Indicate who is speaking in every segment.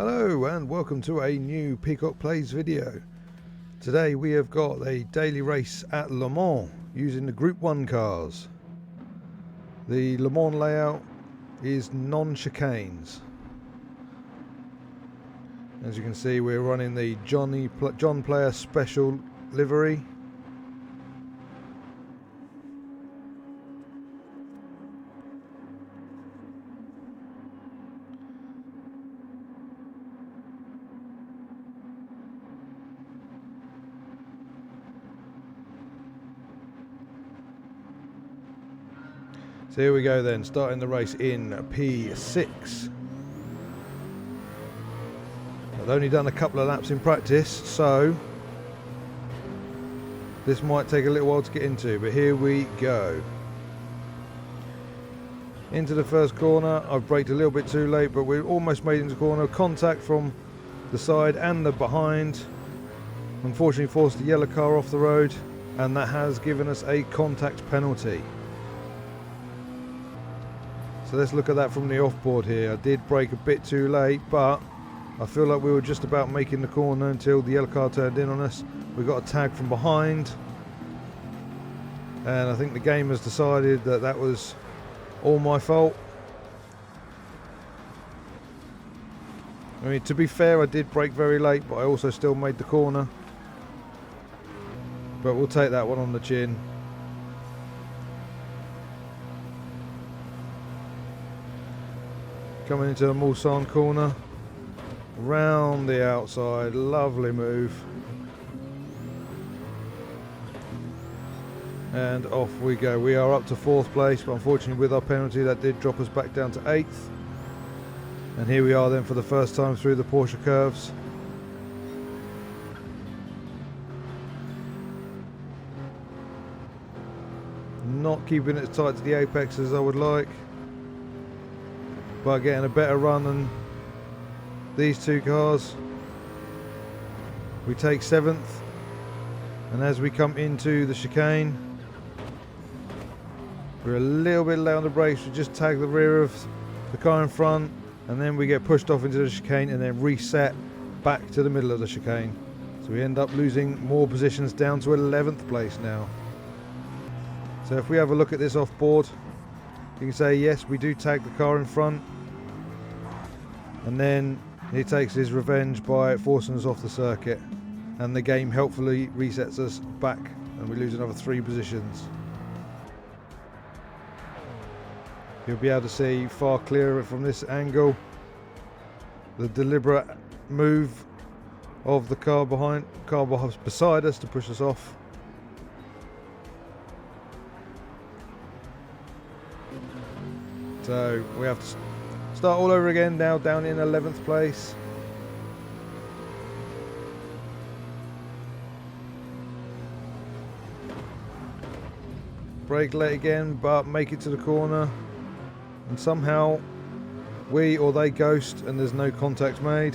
Speaker 1: Hello and welcome to a new Peacock Plays video. Today we have got a daily race at Le Mans using the Group 1 cars. The Le Mans layout is non-chicanes. As you can see, we're running the John Player Special livery. So here we go then, starting the race in P6. I've only done a couple of laps in practice, so this might take a little while to get into, but here we go. Into the first corner. I've braked a little bit too late, but we've almost made it into the corner. Contact from the side and the behind. Unfortunately forced the yellow car off the road, and that has given us a contact penalty. So let's look at that from the off-board here. I did brake a bit too late, but I feel like we were just about making the corner until the yellow car turned in on us. We got a tag from behind, and I think the game has decided that that was all my fault. I mean, to be fair, I did brake very late, but I also still made the corner. But we'll take that one on the chin. Coming into a Mulsanne corner, round the outside, lovely move, and off we go. We are up to 4th place, but unfortunately with our penalty that did drop us back down to 8th, and here we are then for the first time through the Porsche curves. Not keeping it as tight to the apex as I would like, but getting a better run than these two cars. We take 7th, and as we come into the chicane, we're a little bit late on the brakes. We just tag the rear of the car in front, and then we get pushed off into the chicane and then reset back to the middle of the chicane. So we end up losing more positions down to 11th place now. So if we have a look at this off board, you can say yes, we do tag the car in front, and then he takes his revenge by forcing us off the circuit, and the game helpfully resets us back and we lose another 3 positions. You'll be able to see far clearer from this angle the deliberate move of the car beside us to push us off. So we have to start all over again now, down in 11th place. Brake late again, but make it to the corner, and somehow we or they ghost and there's no contact made.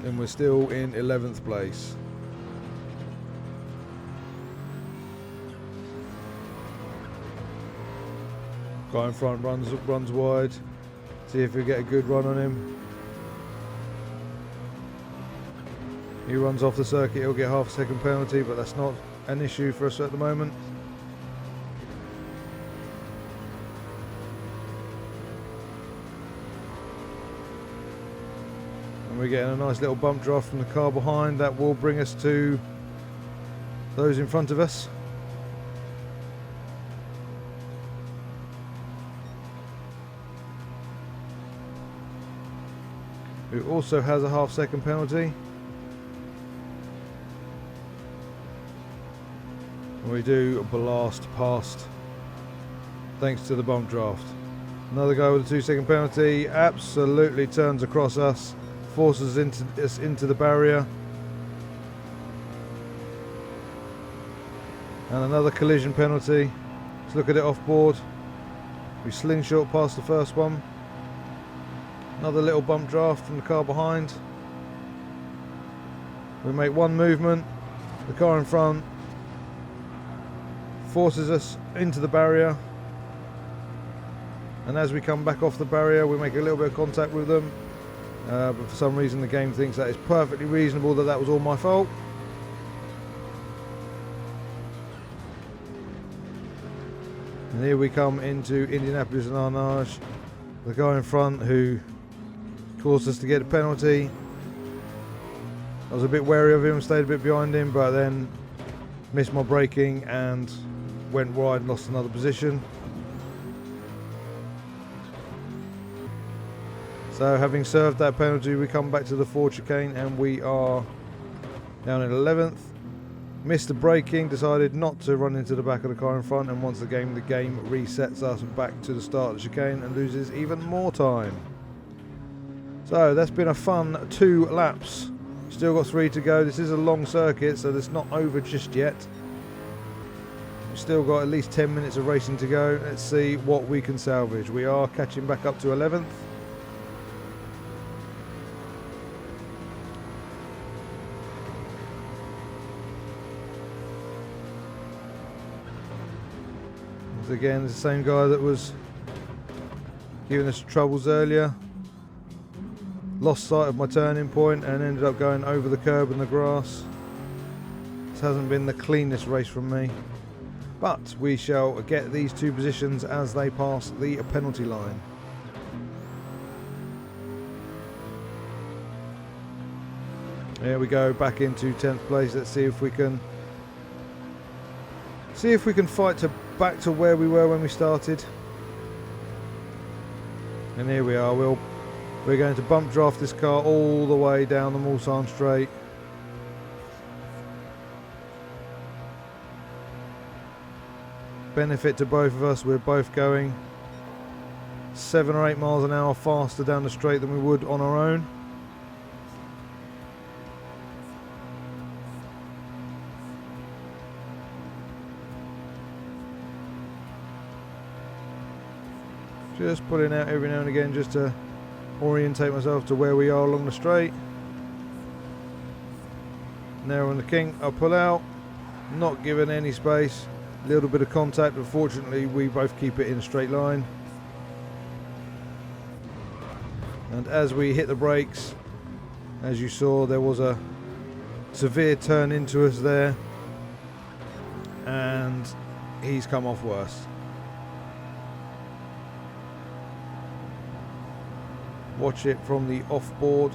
Speaker 1: And we're still in 11th place. Guy in front runs wide. See if we get a good run on him. He runs off the circuit, he'll get half a second penalty, but that's not an issue for us at the moment. And we're getting a nice little bump draft from the car behind. That will bring us to those in front of us. Who also has a half second penalty. And we do blast past thanks to the bump draft. Another guy with a 2-second penalty absolutely turns across us, forces us into the barrier. And another collision penalty. Let's look at it off board. We slingshot past the first one. Another little bump draft from the car behind. We make one movement. The car in front forces us into the barrier. and as we come back off the barrier we make a little bit of contact with them, but for some reason the game thinks that it's perfectly reasonable that that was all my fault. And here we come into Indianapolis and Arnage. The guy in front who caused us to get a penalty. I was a bit wary of him, stayed a bit behind him, but then missed my braking and went wide and lost another position. So having served that penalty, we come back to the Ford chicane and we are down in 11th. Missed the braking, decided not to run into the back of the car in front, and once the game resets us back to the start of the chicane and loses even more time. So that's been a fun 2 laps. Still got 3 to go. This is a long circuit, so it's not over just yet. We've still got at least 10 minutes of racing to go. Let's see what we can salvage. We are catching back up to 11th. Again, it's the same guy that was giving us troubles earlier. Lost sight of my turning point and ended up going over the curb and the grass. This hasn't been the cleanest race from me, but we shall get these 2 positions as they pass the penalty line. Here we go, back into 10th place. Let's see if we can fight back to where we were when we started. And here we are. We're going to bump draft this car all the way down the Mulsanne straight. Benefit to both of us. We're both going 7 or 8 miles an hour faster down the straight than we would on our own. Just pulling out every now and again just to orientate myself to where we are along the straight. Now on the king, I'll pull out, not giving any space, a little bit of contact, but fortunately we both keep it in a straight line. And as we hit the brakes, as you saw, there was a severe turn into us there, and he's come off worse. Watch it from the off-board.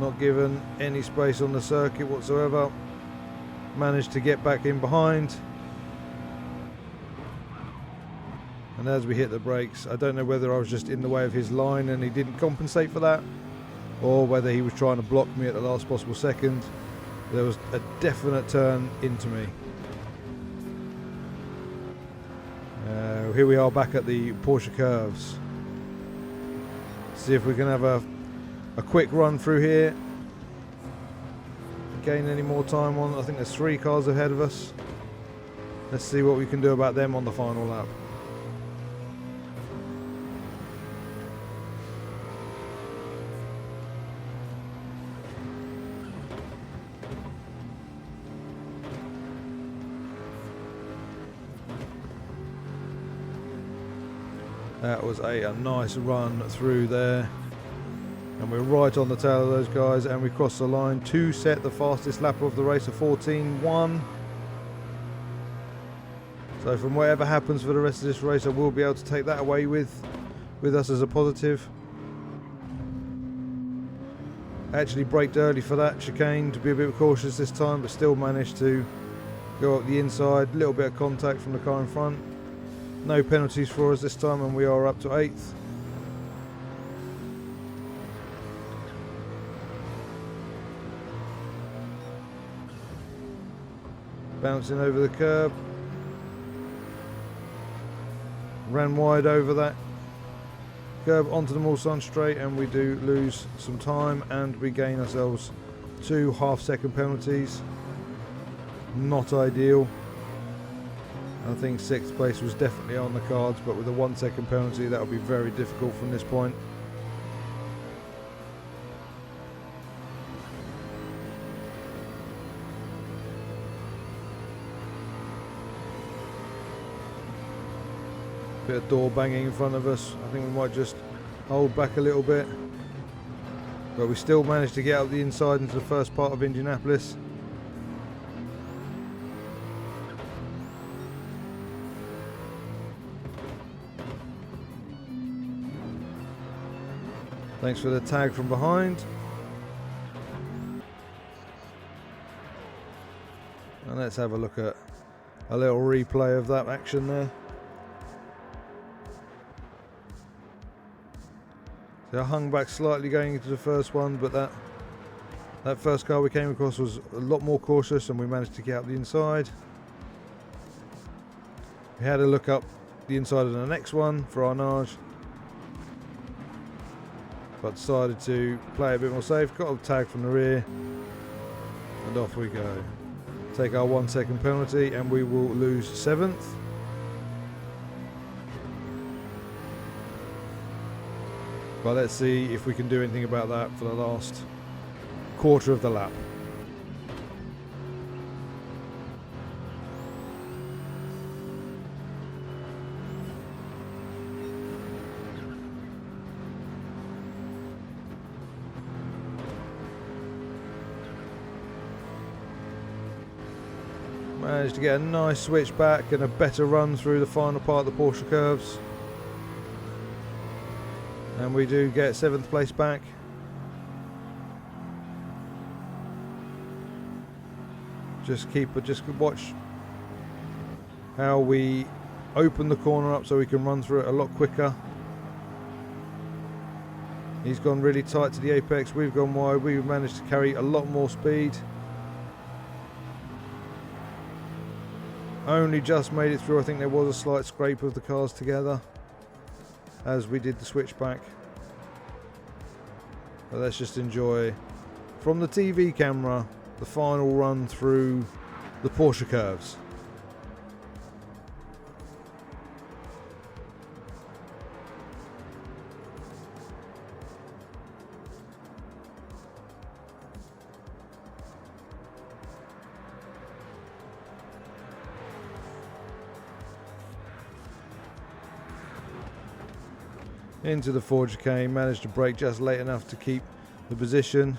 Speaker 1: Not given any space on the circuit whatsoever. Managed to get back in behind. And as we hit the brakes, I don't know whether I was just in the way of his line and he didn't compensate for that, or whether he was trying to block me at the last possible second. There was a definite turn into me. Here we are back at the Porsche curves. See if we can have a quick run through here. Gain any more time on. I think there's 3 cars ahead of us. Let's see what we can do about them on the final lap. That was a nice run through there, and we're right on the tail of those guys, and we cross the line to set the fastest lap of the race of 14.1. So from whatever happens for the rest of this race, I will be able to take that away with us as a positive. I actually braked early for that chicane to be a bit cautious this time, but still managed to go up the inside. A little bit of contact from the car in front. No penalties for us this time, and we are up to 8th. Bouncing over the curb. Ran wide over that curb onto the Mulsanne straight, and we do lose some time, and we gain ourselves 2 half-second penalties. Not ideal. I think 6th place was definitely on the cards, but with a 1-second penalty that will be very difficult from this point. Bit of door banging in front of us. I think we might just hold back a little bit. But we still managed to get up the inside into the first part of Indianapolis. Thanks for the tag from behind. And let's have a look at a little replay of that action there. So I hung back slightly going into the first one, but that first car we came across was a lot more cautious and we managed to get up the inside. We had a look up the inside of the next one for our nudge, but decided to play a bit more safe. Got a tag from the rear and off we go. Take our 1 second penalty and we will lose 7th. But let's see if we can do anything about that for the last quarter of the lap. Managed to get a nice switch back and a better run through the final part of the Porsche curves. And we do get 7th place back. Just watch how we open the corner up so we can run through it a lot quicker. He's gone really tight to the apex, we've gone wide, we've managed to carry a lot more speed. Only just made it through. I think there was a slight scrape of the cars together as we did the switchback. But let's just enjoy from the TV camera the final run through the Porsche curves. Into the Ford chicane, managed to brake just late enough to keep the position.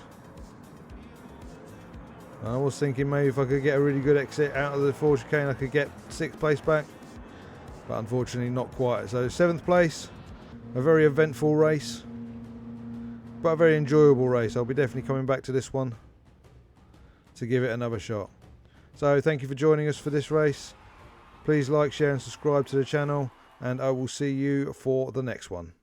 Speaker 1: I was thinking maybe if I could get a really good exit out of the Ford chicane I could get 6th place back, but unfortunately not quite. So 7th place, a very eventful race, but a very enjoyable race. I'll be definitely coming back to this one to give it another shot. So thank you for joining us for this race. Please like, share and subscribe to the channel, and I will see you for the next one.